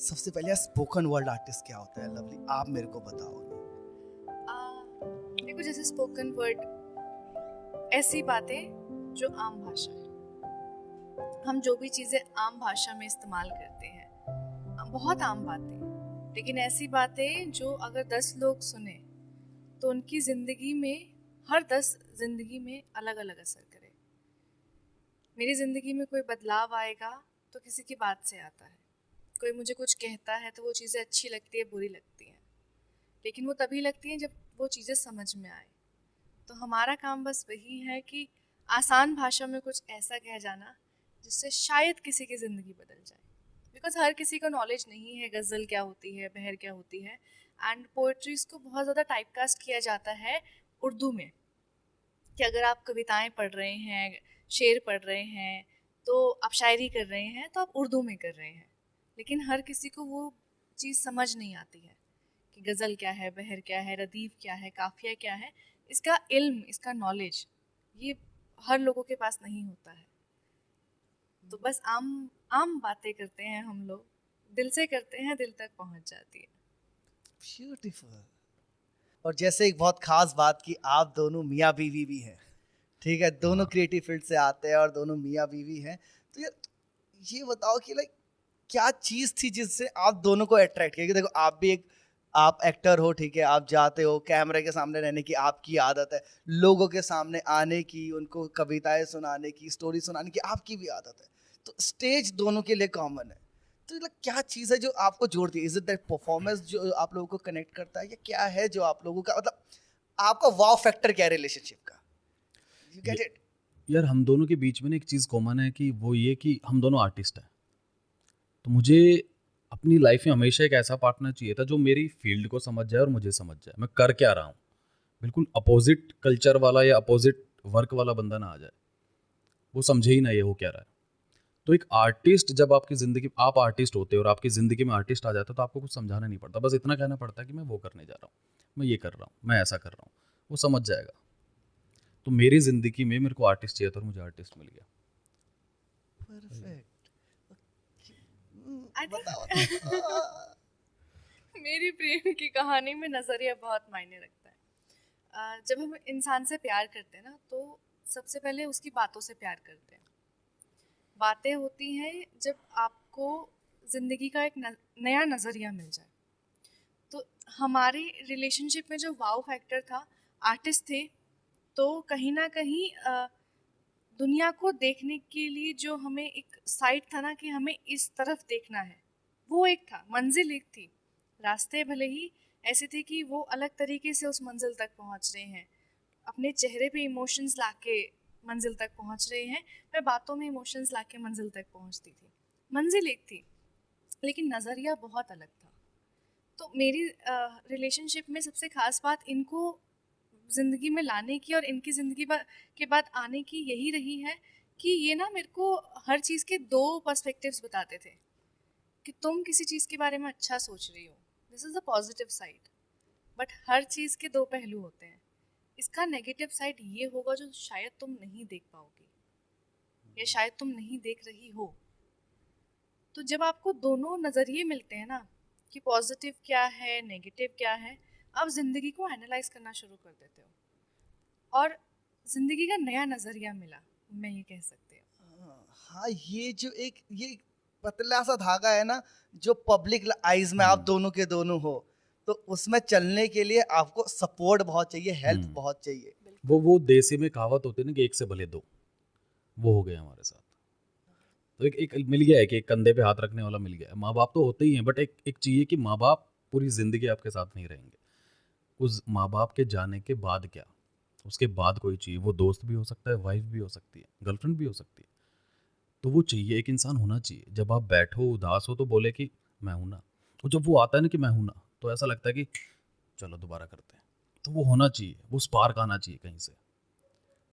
सबसे पहले spoken word artist क्या होता है लवली, आप मेरे को बताओगे? देखो, जैसे स्पोकन वर्ड ऐसी बातें जो आम भाषा है, हम जो भी चीज़ें आम भाषा में इस्तेमाल करते हैं, बहुत आम बातें, लेकिन ऐसी बातें जो अगर 10 लोग सुने तो उनकी ज़िंदगी में, हर 10 ज़िंदगी में अलग अलग असर करे। मेरी ज़िंदगी में कोई बदलाव आएगा तो किसी की बात से आता है। कोई मुझे कुछ कहता है तो वो चीज़ें अच्छी लगती है, बुरी लगती हैं, लेकिन वो तभी लगती हैं जब वो चीज़ें समझ में आए। तो हमारा काम बस वही है कि आसान भाषा में कुछ ऐसा कह जाना जिससे शायद किसी की ज़िंदगी बदल जाए। बिकॉज हर किसी को नॉलेज नहीं है गज़ल क्या होती है, बहर क्या होती है। एंड पोइट्रीज़ को बहुत ज़्यादा टाइपकास्ट किया जाता है उर्दू में, कि अगर आप कविताएं पढ़ रहे हैं, शेर पढ़ रहे हैं, तो आप शायरी कर रहे हैं तो आप उर्दू में कर रहे हैं। लेकिन हर किसी को वो चीज़ समझ नहीं आती है कि गज़ल क्या है, बहर क्या है, रदीफ़ क्या है, काफ़िया क्या है। इसका इल्म, इसका नॉलेज ये हर लोगों के पास नहीं होता है। तो बस आम आम बातें करते हैं हम लोग, दिल से करते हैं, दिल तक पहुंच जाती है। ब्यूटीफुल। और जैसे एक बहुत खास बात कि आप दोनों मियाँ बीवी भी हैं, ठीक है, दोनों क्रिएटिव फील्ड से आते हैं और दोनों मियाँ बीवी हैं। तो यार ये बताओ कि लाइक क्या चीज़ थी जिससे आप दोनों को अट्रैक्ट किया? कि देखो आप एक्टर हो, ठीक है, आप जाते हो कैमरे के सामने रहने की आपकी आदत है, लोगों के सामने आने की, उनको कविताएं सुनाने की, स्टोरी सुनाने की आपकी भी आदत है। तो स्टेज दोनों के लिए कॉमन है। तो like, क्या चीज़ है जो आपको जोड़ती है? इज इट दैट परफॉर्मेंस जो आप लोगों को कनेक्ट करता है, या क्या है जो आप लोगों का मतलब आपका वाव फैक्टर क्या है रिलेशनशिप का? You get it? यार हम दोनों के बीच में ना एक चीज़ कॉमन है कि वो ये कि हम दोनों आर्टिस्ट हैं। तो मुझे अपनी लाइफ में हमेशा एक ऐसा पार्टनर चाहिए था जो मेरी फील्ड को समझ जाए और मुझे समझ जाए मैं कर क्या रहा हूँ। बिल्कुल अपोजिट कल्चर वाला या अपोजिट वर्क वाला बंदा ना आ जाए, वो समझे ही ना ये हो क्या रहा है। तो एक आर्टिस्ट, जब आपकी ज़िंदगी, आप आर्टिस्ट होते हो और आपकी ज़िंदगी में आर्टिस्ट आ जाता है तो आपको कुछ समझाना नहीं पड़ता, बस इतना कहना पड़ता है कि मैं वो करने जा रहा हूँ, मैं ये कर रहा हूँ, मैं ऐसा कर रहा हूँ, वो समझ जाएगा। तो मेरी ज़िंदगी में मेरे को आर्टिस्ट चाहिए था और मुझे आर्टिस्ट मिल गया। परफेक्ट। I बताओ think मेरी प्रेम की कहानी में नज़रिया बहुत मायने रखता है। जब हम इंसान से प्यार करते हैं ना, तो सबसे पहले उसकी बातों से प्यार करते हैं। बातें होती हैं जब आपको ज़िंदगी का एक नया नज़रिया मिल जाए। तो हमारे रिलेशनशिप में जो वाव फैक्टर था, आर्टिस्ट थे, तो कहीं ना कहीं दुनिया को देखने के लिए जो हमें एक साइट था ना कि हमें इस तरफ देखना है, वो एक था, मंजिल एक थी। रास्ते भले ही ऐसे थे कि वो अलग तरीके से उस मंजिल तक पहुंच रहे हैं, अपने चेहरे पे इमोशंस लाके मंजिल तक पहुंच रहे हैं, मैं बातों में इमोशंस लाके मंजिल तक पहुंचती थी। मंजिल एक थी लेकिन नज़रिया बहुत अलग था। तो मेरी रिलेशनशिप में सबसे खास बात इनको ज़िंदगी में लाने की और इनकी ज़िंदगी के बाद आने की यही रही है कि ये ना मेरे को हर चीज़ के दो पर्सपेक्टिव्स बताते थे कि तुम किसी चीज़ के बारे में अच्छा सोच रही हो, this is the positive side, but हर चीज़ के दो पहलू होते हैं। इसका नेगेटिव साइड ये होगा जो शायद तुम नहीं देख पाओगी या शायद तुम नहीं देख रही हो। तो जब आपको दोनों नज़रिए मिलते हैं ना कि पॉजिटिव क्या है, नेगेटिव क्या है, आप ज़िंदगी को एनालाइज करना शुरू कर देते हो और ज़िंदगी का नया नज़रिया मिला, मैं ये कह सकती हूँ। हाँ, ये जो ये पतला सा धागा है ना, जो पब्लिक आइज में आप दोनों के दोनों हो, तो उसमें चलने के लिए आपको सपोर्ट बहुत चाहिए, हेल्प बहुत चाहिए। वो देसी में कहावत होती है ना कि एक से भले दो, वो हो गया हमारे साथ। तो एक मिल गया है कि एक कंधे पे हाथ रखने वाला मिल गया है। माँ बाप तो होते ही हैं, बट एक चाहिए कि माँ बाप पूरी ज़िंदगी आपके साथ नहीं रहेंगे। उस माँ बाप के जाने के बाद क्या, उसके बाद कोई चाहिए, वो दोस्त भी हो सकता है, वाइफ भी हो सकती है, गर्लफ्रेंड भी हो सकती है। तो वो चाहिए, एक इंसान होना चाहिए। जब आप बैठो उदास हो तो बोले कि मैं हूं ना, और जब वो आता है ना कि मैं हूं ना, तो ऐसा लगता है कि चलो दोबारा करते हैं। तो वो होना चाहिए, वो स्पार्क आना चाहिए कहीं से।